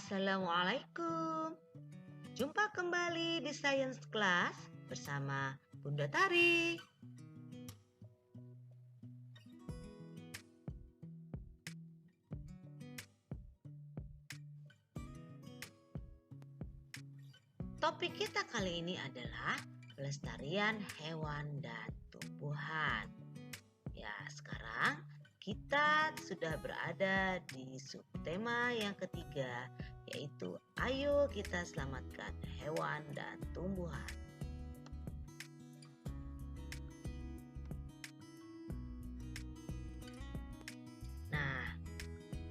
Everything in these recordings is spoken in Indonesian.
Assalamualaikum. Jumpa kembali di Science Class bersama Bunda Tari. Topik kita kali ini adalah pelestarian hewan dan tumbuhan. Ya, sekarang kita sudah berada di subtema yang ketiga, yaitu ayo kita selamatkan hewan dan tumbuhan. Nah,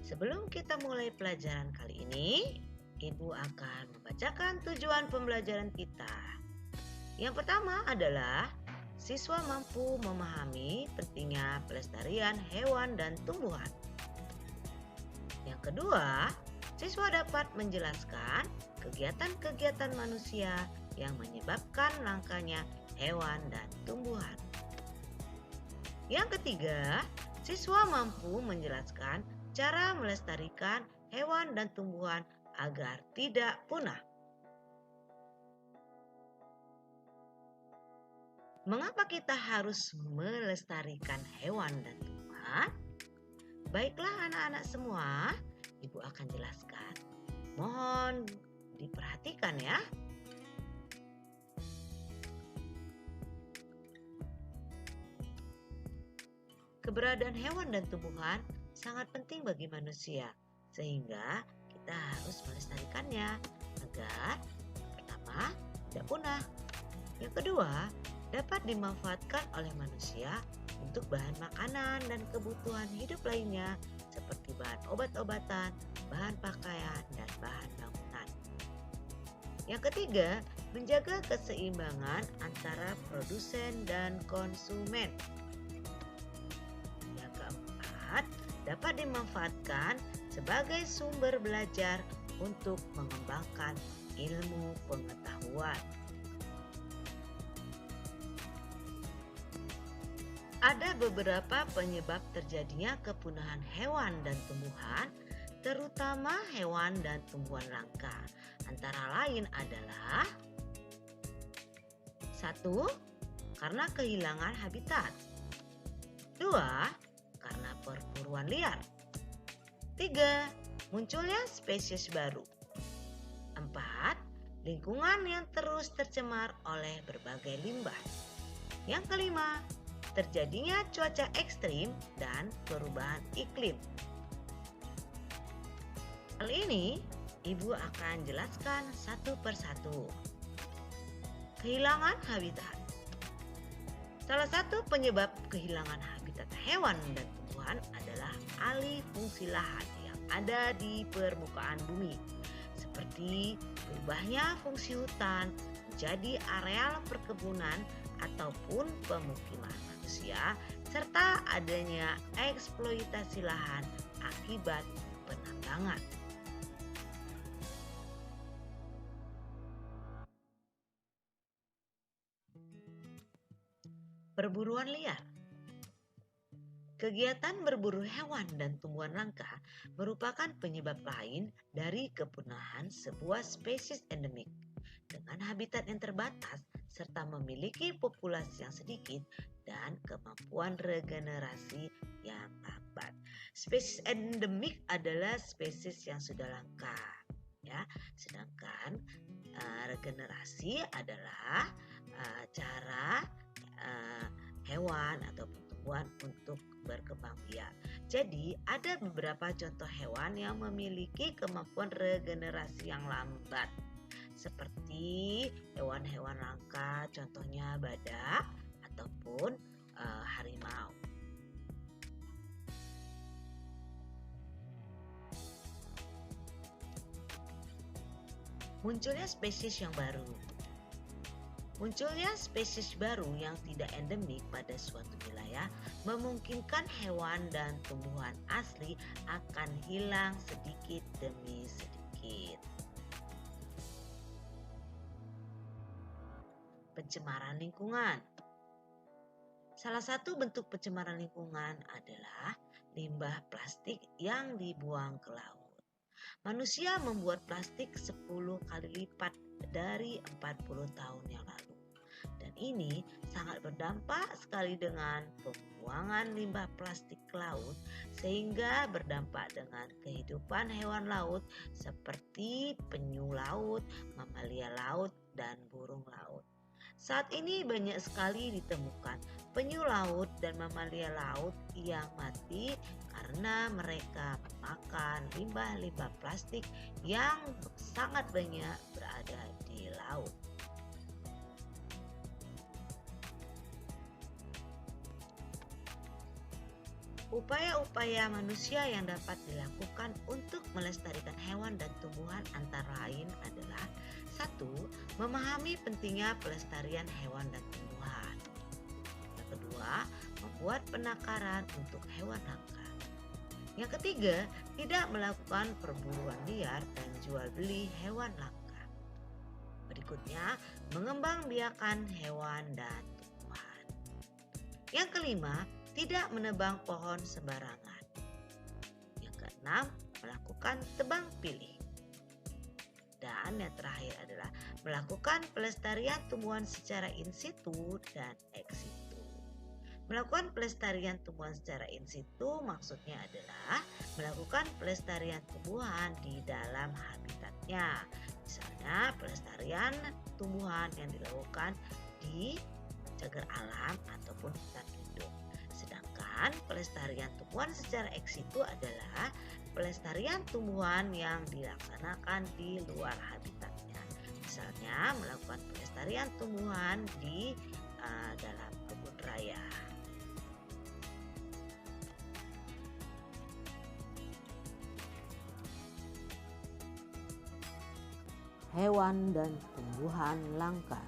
sebelum kita mulai pelajaran kali ini, Ibu akan membacakan tujuan pembelajaran kita. Yang pertama adalah siswa mampu memahami pentingnya pelestarian hewan dan tumbuhan. Yang kedua, siswa dapat menjelaskan kegiatan-kegiatan manusia yang menyebabkan langkanya hewan dan tumbuhan. Yang ketiga, siswa mampu menjelaskan cara melestarikan hewan dan tumbuhan agar tidak punah. Mengapa kita harus melestarikan hewan dan tumbuhan? Baiklah anak-anak semua, Ibu akan jelaskan. Mohon diperhatikan ya. Keberadaan hewan dan tumbuhan sangat penting bagi manusia, sehingga kita harus melestarikannya agar pertama tidak punah. Yang kedua, dapat dimanfaatkan oleh manusia untuk bahan makanan dan kebutuhan hidup lainnya seperti bahan obat-obatan, bahan pakaian, dan bahan bangunan. Yang ketiga, menjaga keseimbangan antara produsen dan konsumen. Yang keempat, dapat dimanfaatkan sebagai sumber belajar untuk mengembangkan ilmu pengetahuan. Ada beberapa penyebab terjadinya kepunahan hewan dan tumbuhan, terutama hewan dan tumbuhan langka. Antara lain adalah 1. Karena kehilangan habitat. 2. Karena perburuan liar. 3. Munculnya spesies baru. 4. Lingkungan yang terus tercemar oleh berbagai limbah. Yang kelima, terjadinya cuaca ekstrim dan perubahan iklim. Hal ini Ibu akan jelaskan satu persatu. Kehilangan habitat. Salah satu penyebab kehilangan habitat hewan dan tumbuhan adalah alih fungsi lahan yang ada di permukaan bumi, seperti berubahnya fungsi hutan menjadi areal perkebunan ataupun pemukiman manusia, serta adanya eksploitasi lahan akibat penambangan. Perburuan liar. Kegiatan berburu hewan dan tumbuhan langka merupakan penyebab lain dari kepunahan sebuah spesies endemik. Dengan habitat yang terbatas serta memiliki populasi yang sedikit dan kemampuan regenerasi yang lambat. Spesies endemik adalah spesies yang sudah langka, ya. Sedangkan regenerasi adalah cara hewan atau tumbuhan untuk berkembang biak. Jadi ada beberapa contoh hewan yang memiliki kemampuan regenerasi yang lambat, seperti hewan-hewan langka, contohnya badak ataupun harimau. Munculnya spesies yang baru. Munculnya spesies baru yang tidak endemik pada suatu wilayah memungkinkan hewan dan tumbuhan asli akan hilang sedikit demi sedikit. Pencemaran lingkungan. Salah satu bentuk pencemaran lingkungan adalah limbah plastik yang dibuang ke laut. Manusia membuat plastik 10 kali lipat dari 40 tahun yang lalu. Dan ini sangat berdampak sekali dengan pembuangan limbah plastik ke laut, sehingga berdampak dengan kehidupan hewan laut seperti penyu laut, mamalia laut, dan burung laut. Saat ini banyak sekali ditemukan penyu laut dan mamalia laut yang mati karena mereka memakan limbah-limbah plastik yang sangat banyak berada di laut. Upaya-upaya manusia yang dapat dilakukan untuk melestarikan hewan dan tumbuhan antara lain adalah: 1. Memahami pentingnya pelestarian hewan dan tumbuhan. Yang kedua, membuat penangkaran untuk hewan langka. Yang ketiga, tidak melakukan perburuan liar dan jual beli hewan langka. Berikutnya, mengembangbiakan hewan dan tumbuhan. Yang kelima, tidak menebang pohon sembarangan. Yang keenam, melakukan tebang pilih. Dan yang terakhir adalah melakukan pelestarian tumbuhan secara in situ dan ex situ. Melakukan pelestarian tumbuhan secara in situ maksudnya adalah melakukan pelestarian tumbuhan di dalam habitatnya. Misalnya pelestarian tumbuhan yang dilakukan di cagar alam ataupun hutan lindung. Sedangkan pelestarian tumbuhan secara ex situ adalah pelestarian tumbuhan yang dilaksanakan di luar habitatnya. Misalnya melakukan pelestarian tumbuhan di dalam kebun raya. Hewan dan tumbuhan langka.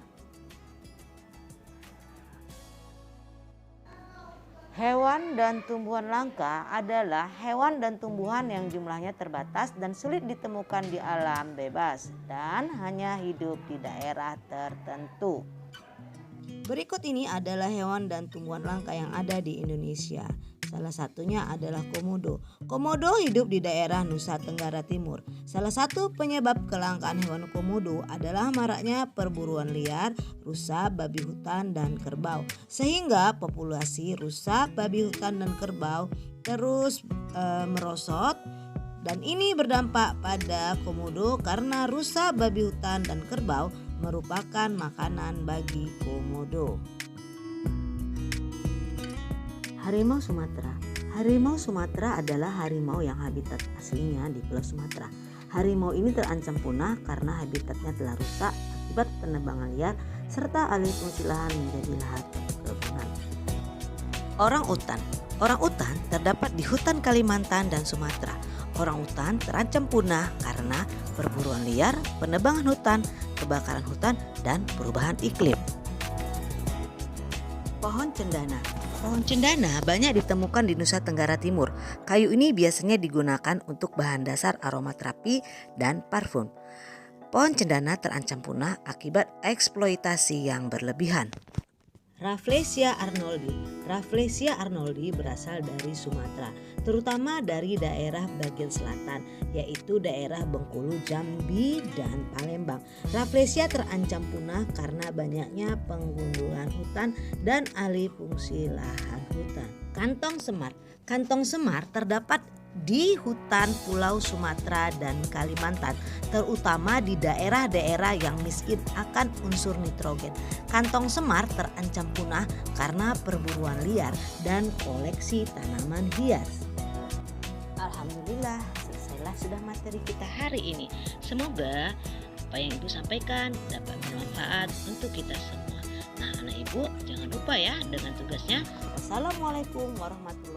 Hewan dan tumbuhan langka adalah hewan dan tumbuhan yang jumlahnya terbatas dan sulit ditemukan di alam bebas dan hanya hidup di daerah tertentu. Berikut ini adalah hewan dan tumbuhan langka yang ada di Indonesia. Salah satunya adalah komodo. Komodo hidup di daerah Nusa Tenggara Timur. Salah satu penyebab kelangkaan hewan komodo adalah maraknya perburuan liar, rusa, babi hutan, dan kerbau. Sehingga populasi rusa, babi hutan, dan kerbau terus merosot. Dan ini berdampak pada komodo karena rusa, babi hutan, dan kerbau merupakan makanan bagi komodo. Harimau Sumatera. Harimau Sumatera adalah harimau yang habitat aslinya di Pulau Sumatera. Harimau ini terancam punah karena habitatnya telah rusak akibat penebangan liar serta alih fungsi lahan menjadi lahan perkebunan. Orang utan. Orang utan terdapat di hutan Kalimantan dan Sumatera. Orang utan terancam punah karena perburuan liar, penebangan hutan, kebakaran hutan, dan perubahan iklim. Pohon cendana. Pohon cendana banyak ditemukan di Nusa Tenggara Timur. Kayu ini biasanya digunakan untuk bahan dasar aromaterapi dan parfum. Pohon cendana terancam punah akibat eksploitasi yang berlebihan. Rafflesia arnoldi. Rafflesia arnoldi berasal dari Sumatera, terutama dari daerah bagian selatan, yaitu daerah Bengkulu, Jambi, dan Palembang. Rafflesia terancam punah karena banyaknya penggundulan hutan dan alih fungsi lahan hutan. Kantong semar. Kantong semar terdapat di hutan Pulau Sumatera dan Kalimantan, terutama di daerah-daerah yang miskin akan unsur nitrogen. Kantong semar terancam punah karena perburuan liar dan koleksi tanaman hias. Alhamdulillah, selesailah sudah materi kita hari ini. Semoga apa yang Ibu sampaikan dapat bermanfaat untuk kita semua. Nah, anak Ibu jangan lupa ya dengan tugasnya. Wassalamualaikum warahmatullahi wabarakatuh.